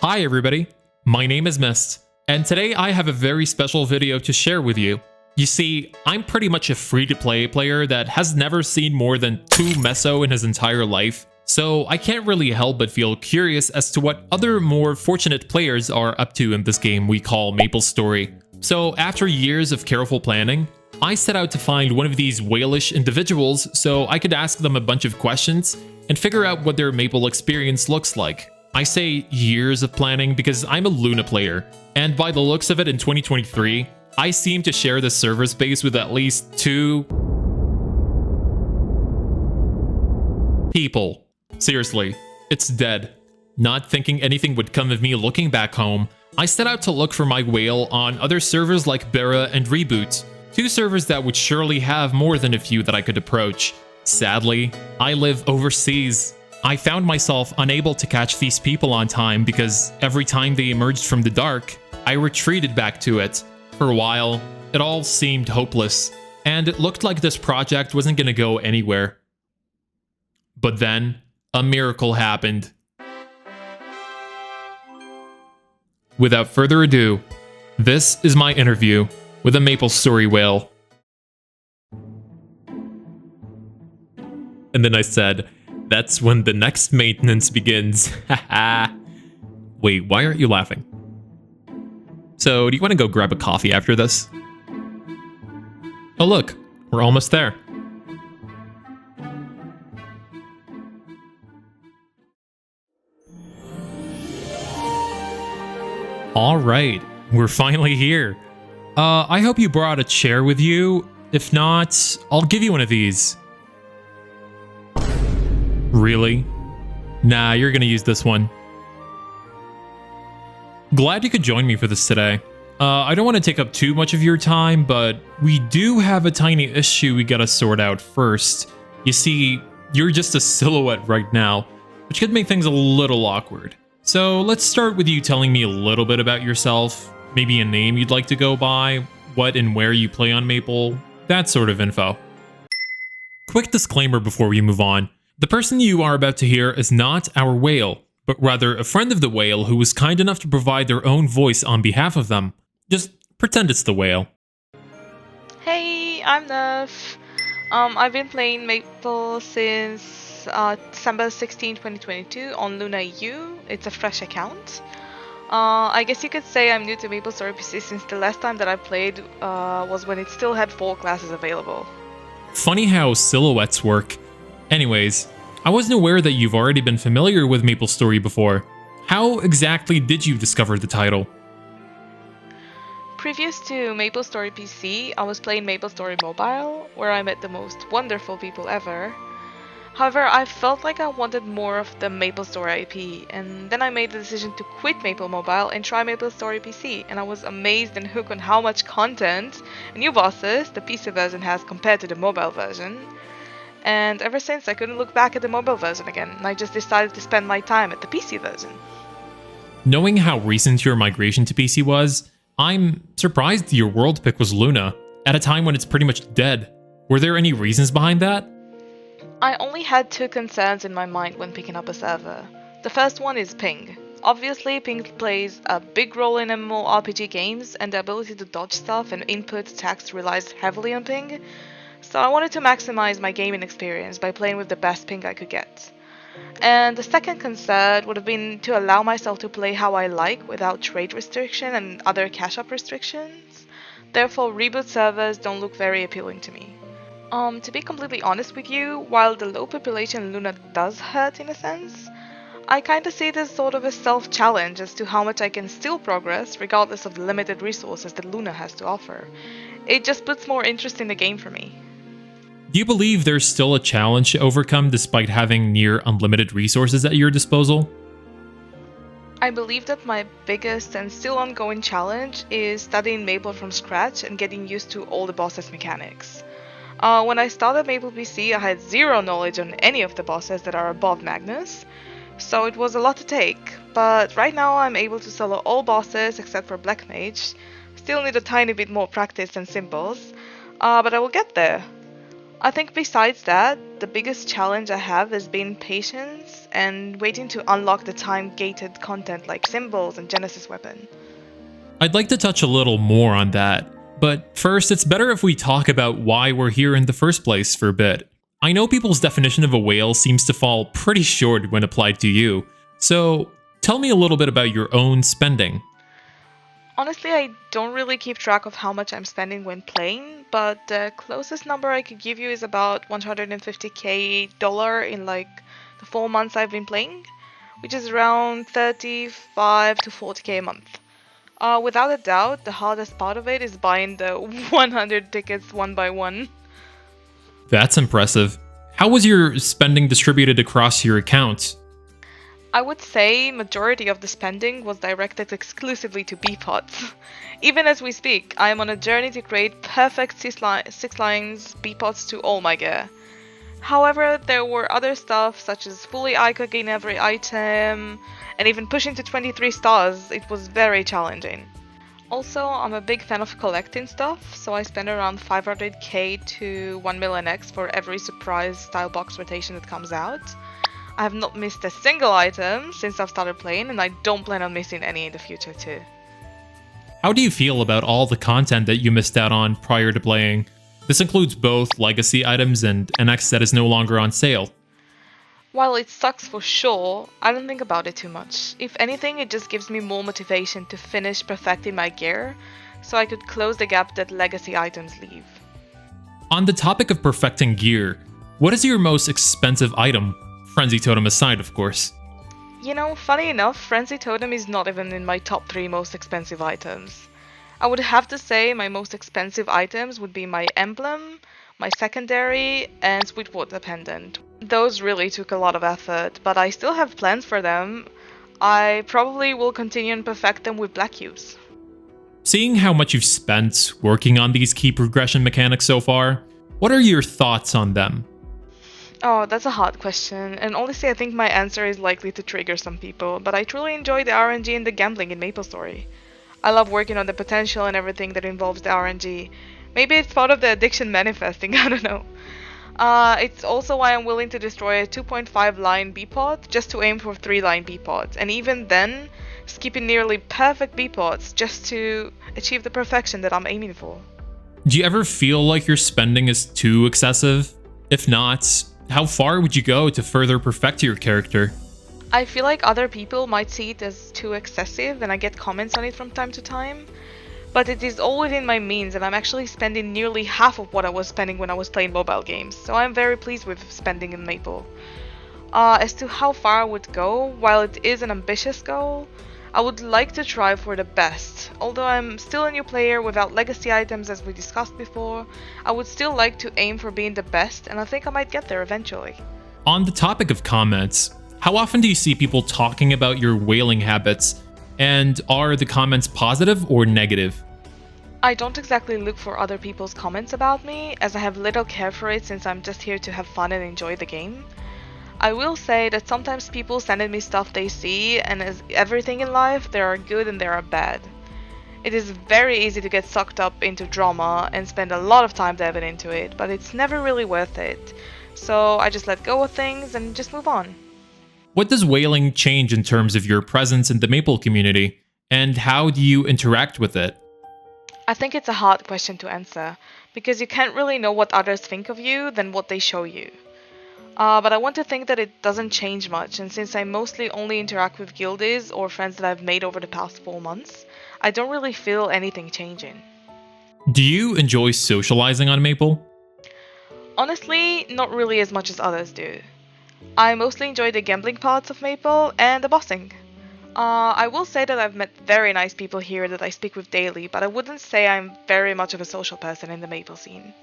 Hi everybody, my name is Myst, and today I have a very special video to share with you. You see, I'm pretty much a free-to-play player that has never seen more than 2 meso in his entire life, so I can't really help but feel curious as to what other more fortunate players are up to in this game we call MapleStory. So after years of careful planning, I set out to find one of these whalish individuals so I could ask them a bunch of questions and figure out what their Maple experience looks like. I say years of planning because I'm a Luna player, and by the looks of it in 2023, I seem to share the server space with at least 2 people. Seriously, it's dead. Not thinking anything would come of me looking back home, I set out to look for my whale on other servers like Bera and Reboot, 2 servers that would surely have more than a few that I could approach. Sadly, I live overseas. I found myself unable to catch these people on time because every time they emerged from the dark, I retreated back to it. For a while, it all seemed hopeless, and it looked like this project wasn't gonna go anywhere. But then, a miracle happened. Without further ado, this is my interview with a MapleStory whale. And then I said, that's when the next maintenance begins. Haha. Wait, why aren't you laughing? So, do you want to go grab a coffee after this? Oh look, we're almost there. Alright, we're finally here. I hope you brought a chair with you. If not, I'll give you one of these. Really? Nah, you're gonna use this one. Glad you could join me for this today. I don't want to take up too much of your time, but we do have a tiny issue we gotta sort out first. You see, you're just a silhouette right now, which could make things a little awkward. So let's start with you telling me a little bit about yourself, maybe a name you'd like to go by, what and where you play on Maple, that sort of info. Quick disclaimer before we move on. The person you are about to hear is not our whale, but rather a friend of the whale who was kind enough to provide their own voice on behalf of them. Just pretend it's the whale. Hey, I'm Nerf. I've been playing Maple since December 16, 2022 on Luna EU. It's a fresh account. I guess you could say I'm new to MapleStory PC since the last time that I played was when it still had 4 classes available. Funny how silhouettes work. Anyways, I wasn't aware that you've already been familiar with MapleStory before. How exactly did you discover the title? Previous to MapleStory PC, I was playing MapleStory Mobile, where I met the most wonderful people ever. However, I felt like I wanted more of the MapleStory IP, and then I made the decision to quit Maple Mobile and try MapleStory PC, and I was amazed and hooked on how much content and new bosses the PC version has compared to the mobile version. And ever since, I couldn't look back at the mobile version again, and I just decided to spend my time at the PC version. Knowing how recent your migration to PC was, I'm surprised your world pick was Luna, at a time when it's pretty much dead. Were there any reasons behind that? I only had 2 concerns in my mind when picking up a server. The first one is ping. Obviously, ping plays a big role in MMORPG games, and the ability to dodge stuff and input text relies heavily on ping. So I wanted to maximize my gaming experience by playing with the best ping I could get. And the second concern would have been to allow myself to play how I like without trade restriction and other cash-up restrictions. Therefore, reboot servers don't look very appealing to me. To be completely honest with you, while the low population in Luna does hurt in a sense, I kinda see it as sort of a self-challenge as to how much I can still progress regardless of the limited resources that Luna has to offer. It just puts more interest in the game for me. Do you believe there's still a challenge to overcome despite having near unlimited resources at your disposal? I believe that my biggest and still ongoing challenge is studying Maple from scratch and getting used to all the bosses' mechanics. When I started Maple PC, I had 0 knowledge on any of the bosses that are above Magnus, so it was a lot to take, but right now I'm able to solo all bosses except for Black Mage. Still need a tiny bit more practice and symbols, but I will get there. I think besides that, the biggest challenge I have has been patience and waiting to unlock the time-gated content like symbols and Genesis weapon. I'd like to touch a little more on that, but first it's better if we talk about why we're here in the first place for a bit. I know people's definition of a whale seems to fall pretty short when applied to you, so tell me a little bit about your own spending. Honestly, I don't really keep track of how much I'm spending when playing, but the closest number I could give you is about $150k in like the 4 months I've been playing, which is around 35 to 40k a month. Without a doubt, the hardest part of it is buying the 100 tickets one by one. That's impressive. How was your spending distributed across your accounts? I would say majority of the spending was directed exclusively to B-pods. Even as we speak, I am on a journey to create perfect 6 lines B-pods to all my gear. However, there were other stuff such as fully icoging every item, and even pushing to 23 stars. It was very challenging. Also, I'm a big fan of collecting stuff, so I spend around 500k to 1 million X for every surprise style box rotation that comes out. I have not missed a single item since I've started playing, and I don't plan on missing any in the future too. How do you feel about all the content that you missed out on prior to playing? This includes both legacy items and NX that is no longer on sale. While it sucks for sure, I don't think about it too much. If anything, it just gives me more motivation to finish perfecting my gear, so I could close the gap that legacy items leave. On the topic of perfecting gear, what is your most expensive item? Frenzy Totem aside, of course. You know, funny enough, Frenzy Totem is not even in my top 3 most expensive items. I would have to say my most expensive items would be my emblem, my secondary, and Sweetwater Pendant. Those really took a lot of effort, but I still have plans for them. I probably will continue and perfect them with black cubes. Seeing how much you've spent working on these key progression mechanics so far, what are your thoughts on them? Oh, that's a hard question, and honestly I think my answer is likely to trigger some people, but I truly enjoy the RNG and the gambling in MapleStory. I love working on the potential and everything that involves the RNG. Maybe it's part of the addiction manifesting, I don't know. It's also why I'm willing to destroy a 2.5 line B-pod just to aim for 3 line B-pods, and even then, skipping nearly perfect B-pods just to achieve the perfection that I'm aiming for. Do you ever feel like your spending is too excessive? If not, how far would you go to further perfect your character? I feel like other people might see it as too excessive, and I get comments on it from time to time. But it is all within my means, and I'm actually spending nearly half of what I was spending when I was playing mobile games, so I'm very pleased with spending in Maple. As to how far I would go, while it is an ambitious goal, I would like to try for the best. Although I'm still a new player without legacy items as we discussed before, I would still like to aim for being the best, and I think I might get there eventually. On the topic of comments, how often do you see people talking about your whaling habits? And are the comments positive or negative? I don't exactly look for other people's comments about me, as I have little care for it since I'm just here to have fun and enjoy the game. I will say that sometimes people send me stuff they see, and as everything in life, there are good and there are bad. It is very easy to get sucked up into drama and spend a lot of time diving into it, but it's never really worth it. So I just let go of things and just move on. What does whaling change in terms of your presence in the Maple community, and how do you interact with it? I think it's a hard question to answer, because you can't really know what others think of you than what they show you. But I want to think that it doesn't change much, and since I mostly only interact with guildies or friends that I've made over the past 4 months, I don't really feel anything changing. Do you enjoy socializing on Maple? Honestly, not really as much as others do. I mostly enjoy the gambling parts of Maple and the bossing. I will say that I've met very nice people here that I speak with daily, but I wouldn't say I'm very much of a social person in the Maple scene.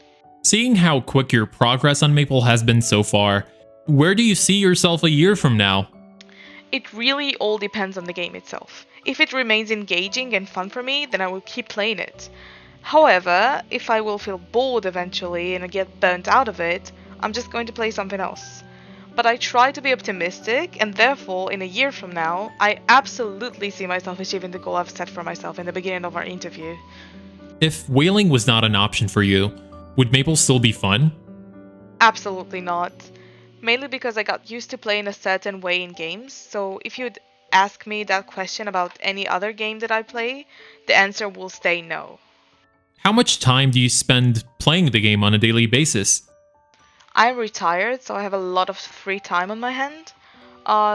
Seeing how quick your progress on Maple has been so far, where do you see yourself a year from now? It really all depends on the game itself. If it remains engaging and fun for me, then I will keep playing it. However, if I will feel bored eventually and I get burnt out of it, I'm just going to play something else. But I try to be optimistic, and therefore, in a year from now, I absolutely see myself achieving the goal I've set for myself in the beginning of our interview. If whaling was not an option for you, would Maple still be fun? Absolutely not. Mainly because I got used to playing a certain way in games, so if you'd ask me that question about any other game that I play, the answer will stay no. How much time do you spend playing the game on a daily basis? I'm retired, so I have a lot of free time on my hand.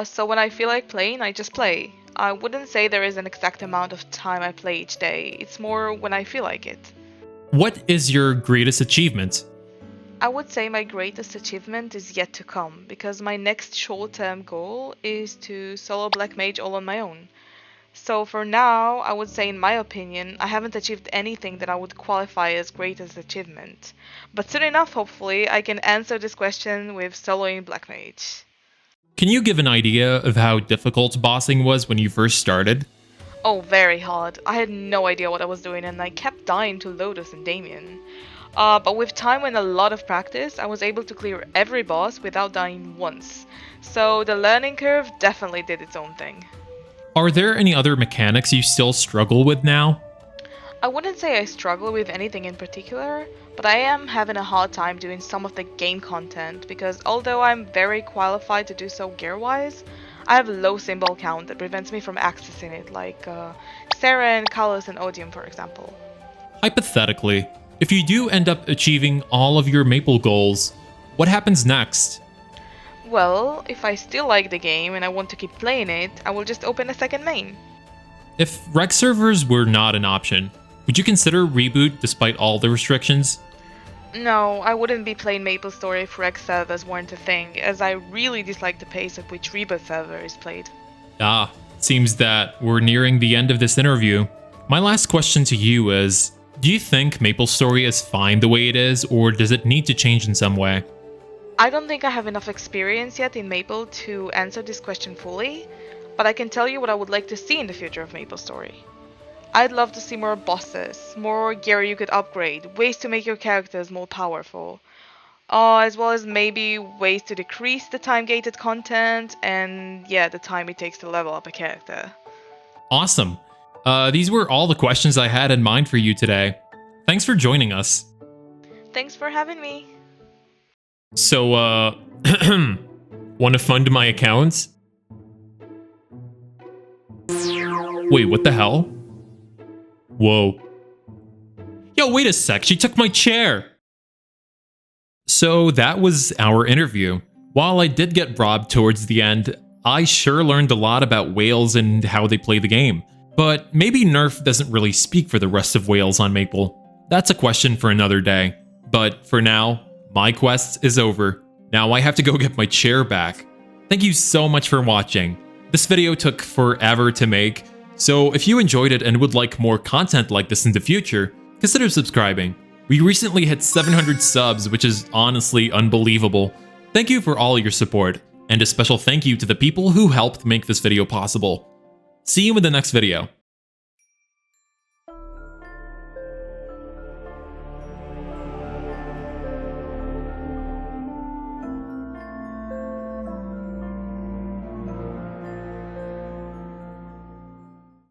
So when I feel like playing, I just play. I wouldn't say there is an exact amount of time I play each day, it's more when I feel like it. What is your greatest achievement? I would say my greatest achievement is yet to come, because my next short-term goal is to solo Black Mage all on my own. So for now, I would say in my opinion, I haven't achieved anything that I would qualify as greatest achievement. But soon enough, hopefully, I can answer this question with soloing Black Mage. Can you give an idea of how difficult bossing was when you first started? Oh, very hard. I had no idea what I was doing and I kept dying to Lotus and Damien. But with time and a lot of practice, I was able to clear every boss without dying once. So the learning curve definitely did its own thing. Are there any other mechanics you still struggle with now? I wouldn't say I struggle with anything in particular, but I am having a hard time doing some of the game content because although I'm very qualified to do so gear-wise, I have low symbol count that prevents me from accessing it, like Sarah and Kalos and Odium for example. Hypothetically, if you do end up achieving all of your Maple goals, what happens next? Well, if I still like the game and I want to keep playing it, I will just open a second main. If rec servers were not an option, would you consider reboot despite all the restrictions? No, I wouldn't be playing MapleStory if rec servers weren't a thing, as I really dislike the pace at which Rebirth server is played. Ah, seems that we're nearing the end of this interview. My last question to you is, do you think MapleStory is fine the way it is, or does it need to change in some way? I don't think I have enough experience yet in Maple to answer this question fully, but I can tell you what I would like to see in the future of MapleStory. I'd love to see more bosses, more gear you could upgrade, ways to make your characters more powerful, as well as maybe ways to decrease the time-gated content and, yeah, the time it takes to level up a character. Awesome. These were all the questions I had in mind for you today. Thanks for joining us. Thanks for having me. So, want to fund my account? Wait, what the hell? Whoa. Yo, wait a sec, she took my chair! So that was our interview. While I did get robbed towards the end, I sure learned a lot about whales and how they play the game. But maybe Nerf doesn't really speak for the rest of whales on Maple. That's a question for another day. But for now, my quest is over. Now I have to go get my chair back. Thank you so much for watching. This video took forever to make, so if you enjoyed it and would like more content like this in the future, consider subscribing. We recently hit 700 subs, which is honestly unbelievable. Thank you for all your support, and a special thank you to the people who helped make this video possible. See you in the next video.